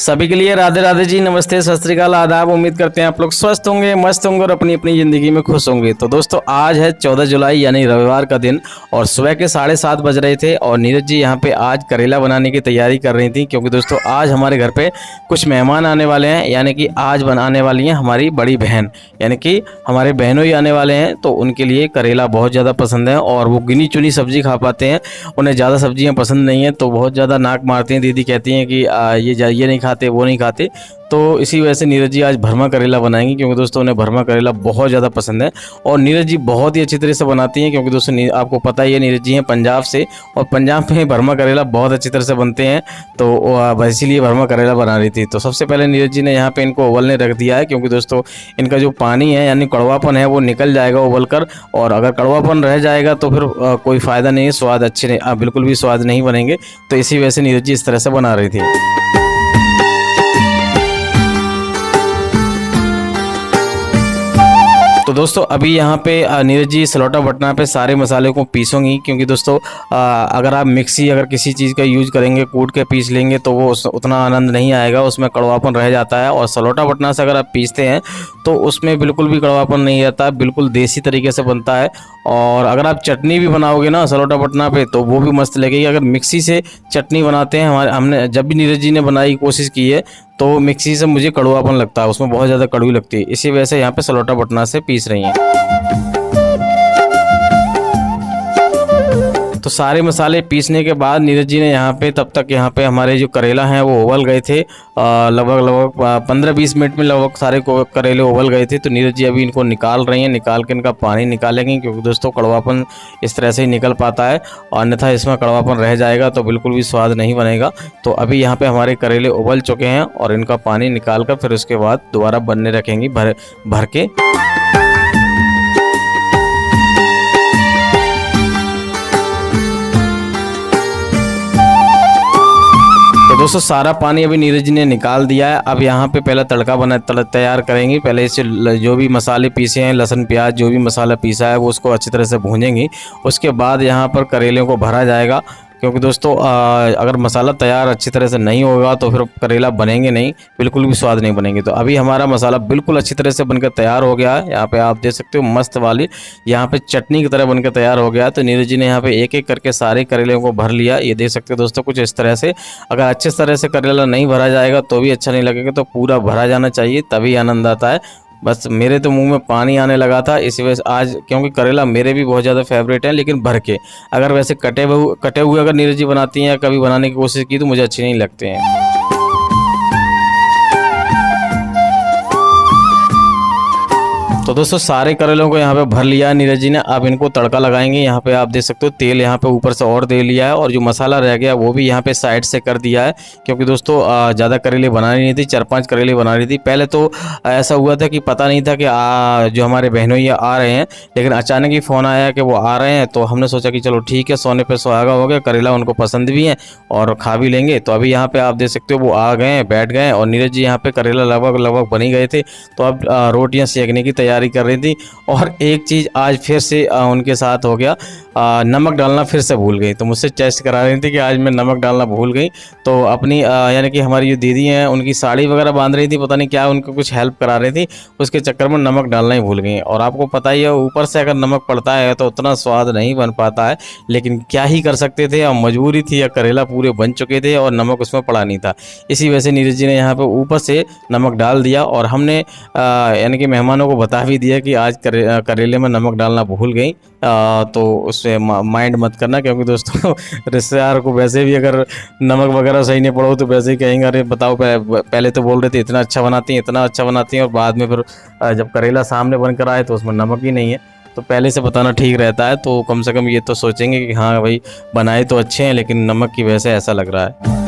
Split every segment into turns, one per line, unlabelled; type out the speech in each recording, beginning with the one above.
सभी के लिए राधे राधे जी, नमस्ते, सत श्री अकाल, आदाब। उम्मीद करते हैं आप लोग स्वस्थ होंगे, मस्त होंगे और अपनी अपनी ज़िंदगी में खुश होंगे। तो दोस्तों आज है 14 जुलाई यानी रविवार का दिन और सुबह के 7:30 बज रहे थे और नीरज जी यहाँ पे आज करेला बनाने की तैयारी कर रही थी, क्योंकि दोस्तों आज हमारे घर पे कुछ मेहमान आने वाले हैं। यानी कि आज बनाने वाली हैं हमारी बड़ी बहन, यानी कि हमारे बहनों ही आने वाले हैं। तो उनके लिए करेला बहुत ज़्यादा पसंद है और वो गिनी चुनी सब्जी खा पाते हैं, उन्हें ज़्यादा सब्जियाँ पसंद नहीं है। तो बहुत ज़्यादा नाक मारती हैं, दीदी कहती हैं कि ये नहीं खाते, वो नहीं खाते। तो इसी वजह से नीरज जी आज भरमा करेला बनाएंगी, क्योंकि दोस्तों उन्हें भरमा करेला बहुत ज़्यादा पसंद है और नीरज जी बहुत ही अच्छी तरह से बनाती हैं। क्योंकि दोस्तों आपको पता ही है नीरज जी हैं पंजाब से और पंजाब में भरमा करेला बहुत अच्छी तरह से बनते हैं। तो इसीलिए भरमा करेला बना रही थी। तो सबसे पहले नीरज जी ने यहाँ पे इनको उबलने रख दिया है, क्योंकि दोस्तों इनका जो पानी है यानी कड़वापन है वो निकल जाएगा उबल कर। और अगर कड़वापन रह जाएगा तो फिर कोई फ़ायदा नहीं है, स्वाद अच्छे नहीं, बिल्कुल भी स्वाद नहीं बनेंगे। तो इसी वजह से नीरज जी इस तरह से बना रही थी। तो दोस्तों अभी यहाँ पे नीरज जी सलौटा बटना पे सारे मसाले को पीसूंगी, क्योंकि दोस्तों अगर आप मिक्सी अगर किसी चीज़ का यूज़ करेंगे, कूट के पीस लेंगे तो वो उतना आनंद नहीं आएगा, उसमें कड़वापन रह जाता है। और सलौटा बटना से अगर आप पीसते हैं तो उसमें बिल्कुल भी कड़वापन नहीं रहता, बिल्कुल देसी तरीके से बनता है। और अगर आप चटनी भी बनाओगे ना सलौटा बटना पे तो वो भी मस्त लगेगी। अगर मिक्सी से चटनी बनाते हैं, हमने जब भी नीरज जी ने बनाई कोशिश की है तो मिक्सी से मुझे कड़वापन लगता है, उसमें बहुत ज़्यादा कड़वी लगती है। इसी वजह से यहाँ पे सलौटा बटना से पीस रही हैं। तो सारे मसाले पीसने के बाद नीरज जी ने यहाँ पे तब तक यहाँ पे हमारे जो करेला हैं वो उबल गए थे। लगभग 15-20 मिनट में लगभग सारे करेले उबल गए थे। तो नीरज जी अभी इनको निकाल रही हैं, निकाल के इनका पानी निकालेंगे, क्योंकि दोस्तों कड़वापन इस तरह से ही निकल पाता है, और अन्यथा इसमें कड़वापन रह जाएगा तो बिल्कुल भी स्वाद नहीं बनेगा। तो अभी यहाँ पे हमारे करेले उबल चुके हैं और इनका पानी निकाल कर फिर उसके बाद दोबारा बनने रखेंगी भर के। तो दोस्तों सारा पानी अभी नीरज जी ने निकाल दिया है। अब यहाँ पे पहले तड़का तैयार करेंगी। पहले इसे जो भी मसाले पीसे हैं, लहसुन प्याज जो भी मसाला पीसा है वो उसको अच्छी तरह से भूनेंगी। उसके बाद यहाँ पर करेले को भरा जाएगा, क्योंकि दोस्तों अगर मसाला तैयार अच्छी तरह से नहीं होगा तो फिर करेला बनेंगे नहीं, बिल्कुल भी स्वाद नहीं बनेंगे। तो अभी हमारा मसाला बिल्कुल अच्छी तरह से बनकर तैयार हो गया है। यहाँ पे आप देख सकते हो मस्त वाली यहाँ पे चटनी की तरह बनकर तैयार हो गया। तो नीरज जी ने यहाँ पे एक एक करके सारे करेले को भर लिया। ये देख सकते हो दोस्तों कुछ इस तरह से। अगर अच्छे तरह से करेला नहीं भरा जाएगा तो भी अच्छा नहीं लगेगा, तो पूरा भरा जाना चाहिए, तभी आनंद आता है। बस मेरे तो मुंह में पानी आने लगा था इस वजह से आज, क्योंकि करेला मेरे भी बहुत ज़्यादा फेवरेट है, लेकिन भर के। अगर वैसे कटे हुए अगर नीरज जी बनाती हैं या कभी बनाने की कोशिश की तो मुझे अच्छे नहीं लगते हैं। तो दोस्तों सारे करेलों को यहाँ पे भर लिया है नीरज जी ने। अब इनको तड़का लगाएंगे। यहाँ पे आप देख सकते हो तेल यहाँ पे ऊपर से और दे लिया है, और जो मसाला रह गया वो भी यहाँ पे साइड से कर दिया है, क्योंकि दोस्तों ज़्यादा करेले बनानी नहीं थी, 4-5 करेले बना रही थी। पहले तो ऐसा हुआ था कि पता नहीं था कि जो हमारे बहनों ये आ रहे हैं, लेकिन अचानक ही फ़ोन आया कि वो आ रहे हैं। तो हमने सोचा कि चलो ठीक है, सोने पर सुहागा हो गया, करेला उनको पसंद भी है और खा भी लेंगे। तो अभी यहाँ पर आप देख सकते हो वो आ गए हैं, बैठ गए, और नीरज जी यहाँ पर करेला लगभग बन ही गए थे। तो अब रोटियाँ सेकने की तैयारी कर रही थी। और एक चीज़ आज फिर से उनके साथ हो गया, नमक डालना फिर से भूल गई। तो मुझसे टेस्ट करा रही थी कि आज मैं नमक डालना भूल गई। तो अपनी यानी कि हमारी जो दीदी हैं उनकी साड़ी वगैरह बांध रही थी, पता नहीं क्या उनको कुछ हेल्प करा रही थी, उसके चक्कर में नमक डालना ही भूल गई। और आपको पता ही है ऊपर से अगर नमक पड़ता है तो उतना स्वाद नहीं बन पाता है, लेकिन क्या ही कर सकते थे, और मजबूरी थी, या करेला पूरे बन चुके थे और नमक उसमें पड़ा नहीं था। इसी वजह से नीरज जी ने यहाँ पर ऊपर से नमक डाल दिया। और हमने यानी कि मेहमानों को बता भी दिया कि आज करेले में नमक डालना भूल गई। तो उससे माइंड मत करना, क्योंकि दोस्तों रिश्तेदार को वैसे भी अगर नमक वगैरह सही नहीं पड़ो तो वैसे ही कहेंगे अरे बताओ पहले तो बोल रहे थे इतना अच्छा बनाती हैं, इतना अच्छा बनाती हैं, और बाद में फिर जब करेला सामने बनकर आए तो उसमें नमक ही नहीं है। तो पहले से बताना ठीक रहता है। तो कम से कम ये तो सोचेंगे कि हाँ भाई बनाए तो अच्छे हैं, लेकिन नमक की वजह से ऐसा लग रहा है।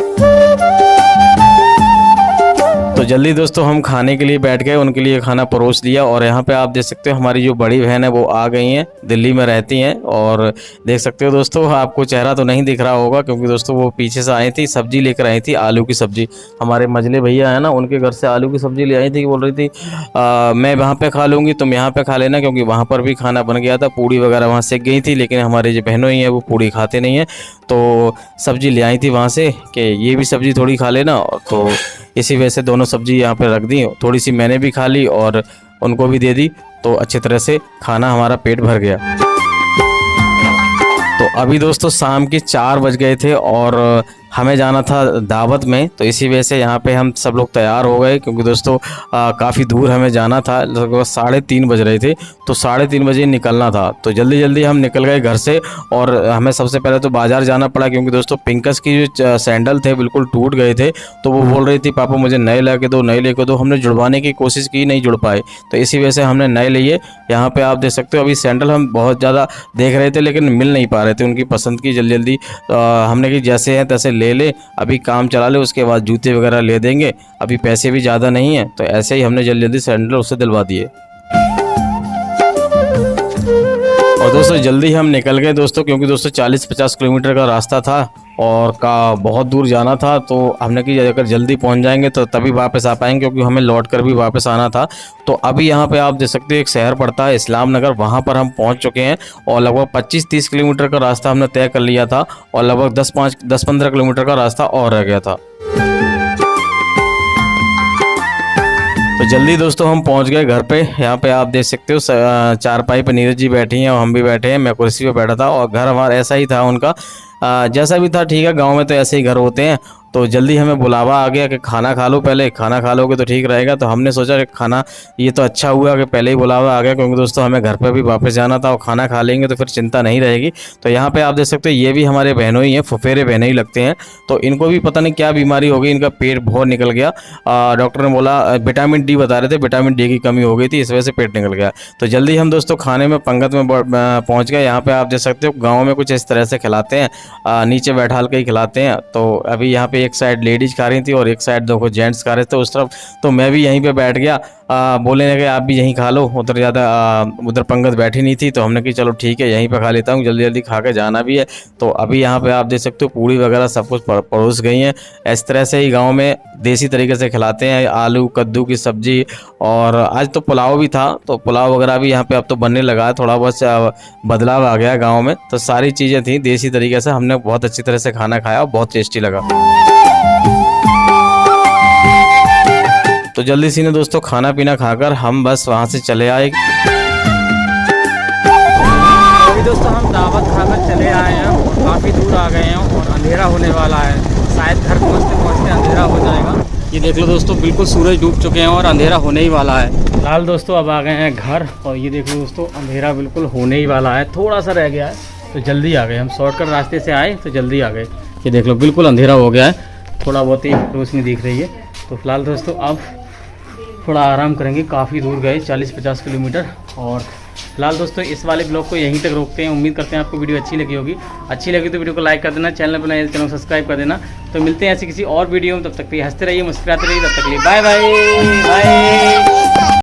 तो जल्दी दोस्तों हम खाने के लिए बैठ गए, उनके लिए खाना परोस लिया। और यहाँ पे आप देख सकते हो हमारी जो बड़ी बहन है वो आ गई हैं, दिल्ली में रहती हैं। और देख सकते हो दोस्तों, आपको चेहरा तो नहीं दिख रहा होगा, क्योंकि दोस्तों वो पीछे से आई थी, सब्जी लेकर आई थी, आलू की सब्जी। हमारे मजले भैया है ना, उनके घर से आलू की सब्जी ले आई थी। बोल रही थी मैं वहाँ पर खा लूँगी, तुम यहाँ पर खा लेना, क्योंकि वहाँ पर भी खाना बन गया था। पूड़ी वगैरह वहाँ सेक गई थी, लेकिन हमारे जो बहनों ही हैं वो पूड़ी खाते नहीं हैं। तो सब्जी ले आई थी वहाँ से कि ये भी सब्जी थोड़ी खा लेना। तो इसी वजह से दोनों सब्जी यहाँ पे रख दी, थोड़ी सी मैंने भी खा ली और उनको भी दे दी, तो अच्छी तरह से खाना हमारा पेट भर गया। तो अभी दोस्तों शाम के 4 बज गए थे और हमें जाना था दावत में, तो इसी वजह से यहाँ पे हम सब लोग तैयार हो गए, क्योंकि दोस्तों काफ़ी दूर हमें जाना था, लगभग 3:30 बज रहे थे, तो 3:30 बजे निकलना था। तो जल्दी जल्दी हम निकल गए घर से और हमें सबसे पहले तो बाज़ार जाना पड़ा, क्योंकि दोस्तों पिंकस की जो सैंडल थे बिल्कुल टूट गए थे, तो वो बोल रही थी पापा मुझे नए ला के दो, नए लेके दो। हमने जुड़वाने की कोशिश की, नहीं जुड़ पाए, तो इसी वजह से हमने नए लिए। यहाँ पे आप देख सकते हो अभी सैंडल हम बहुत ज़्यादा देख रहे थे लेकिन मिल नहीं पा रहे थे उनकी पसंद की। जल्दी जल्दी हमने कि जैसे हैं तैसे ले अभी काम चला ले, उसके बाद जूते वगैरह ले देंगे, अभी पैसे भी ज़्यादा नहीं है, तो ऐसे ही हमने जल्दी जल्दी सैंडल उससे दिलवा दिए। और दोस्तों जल्दी हम निकल गए दोस्तों, क्योंकि दोस्तों 40-50 किलोमीटर का रास्ता था और बहुत दूर जाना था, तो हमने कि अगर जल्दी पहुंच जाएंगे तो तभी वापस आ पाएंगे, क्योंकि हमें लौट कर भी वापस आना था। तो अभी यहाँ पे आप देख सकते हो एक शहर पड़ता है इस्लाम नगर, वहाँ पर हम पहुँच चुके हैं और लगभग 25-30 किलोमीटर का रास्ता हमने तय कर लिया था और लगभग 10-15 किलोमीटर का रास्ता और रह गया था। तो जल्दी दोस्तों हम पहुंच गए घर पे। यहाँ पे आप देख सकते हो चारपाई पे नीरज जी बैठी हैं और हम भी बैठे हैं, मैं कुर्सी पे बैठा था और घर हमारा ऐसा ही था उनका, जैसा भी था ठीक है, गांव में तो ऐसे ही घर होते हैं। तो जल्दी हमें बुलावा आ गया कि खाना खा लो, पहले खाना खा लोगे तो ठीक रहेगा। तो हमने सोचा कि खाना, ये तो अच्छा हुआ कि पहले ही बुलावा आ गया, क्योंकि दोस्तों हमें घर पे भी वापस जाना था और खाना खा लेंगे तो फिर चिंता नहीं रहेगी। तो यहाँ पे आप देख सकते हो ये भी हमारे बहनों ही हैं, फुफेरे बहनें ही लगते हैं। तो इनको भी पता नहीं क्या बीमारी हो गई, इनका पेट बहुत निकल गया। डॉक्टर ने बोला विटामिन डी बता रहे थे, विटामिन डी की कमी हो गई थी, इस वजह से पेट निकल गया। तो जल्दी हम दोस्तों खाने में पंगत में पहुँच गए। यहाँ पर आप देख सकते हो गाँव में कुछ इस तरह से खिलाते हैं, नीचे बैठा के ही खिलाते हैं। तो अभी यहाँ पे एक साइड लेडीज खा रही थी और एक साइड देखो जेंट्स खा रहे थे उस तरफ, तो मैं भी यहीं पे बैठ गया। बोलने लगे आप भी यहीं खा लो, उधर ज़्यादा उधर पंगत बैठी नहीं थी, तो हमने कि चलो ठीक है यहीं पे खा लेता हूँ, जल्दी जल्दी खा के जाना भी है। तो अभी यहाँ पे आप देख सकते हो पूड़ी वगैरह सब कुछ परोस गई हैं। इस तरह से ही गाँव में देसी तरीके से खिलाते हैं, आलू कद्दू की सब्जी, और आज तो पुलाव भी था, तो पुलाव वगैरह भी यहाँ पे अब तो बनने लगा है, थोड़ा बहुत बदलाव आ गया गाँव में। तो सारी चीज़ें थी देसी तरीके से, हमने बहुत अच्छी तरह से खाना खाया और बहुत टेस्टी लगा। तो जल्दी से ने दोस्तों खाना पीना खाकर हम बस वहाँ से चले आए।
अभी दोस्तों हम दावत खाकर चले आए हैं, काफ़ी दूर आ गए हैं और अंधेरा होने वाला है, शायद घर पहुँचते पहुँचते अंधेरा हो जाएगा। ये देख लो दोस्तों बिल्कुल सूरज डूब चुके हैं और अंधेरा होने ही वाला है। फिलहाल दोस्तों अब आ गए हैं घर और ये देख लो दोस्तों अंधेरा बिल्कुल होने ही वाला है, थोड़ा सा रह गया है, तो जल्दी आ गए। हम शॉर्टकट रास्ते से आए तो जल्दी आ गए। ये देख लो बिल्कुल अंधेरा हो गया है, थोड़ा बहुत ही रोशनी दिख रही है। तो फिलहाल दोस्तों अब थोड़ा आराम करेंगे, काफ़ी दूर गए 40-50 किलोमीटर। और फिलहाल दोस्तों इस वाले ब्लॉग को यहीं तक रोकते हैं। उम्मीद करते हैं आपको वीडियो अच्छी लगी होगी। अच्छी लगी तो वीडियो को लाइक कर देना, चैनल पर नए चैनल सब्सक्राइब कर देना। तो मिलते हैं ऐसे किसी और वीडियो में, तब तक के हंसते रहिए, मुस्कुराते रहिए, तब तक के लिए बाय बाय बाय।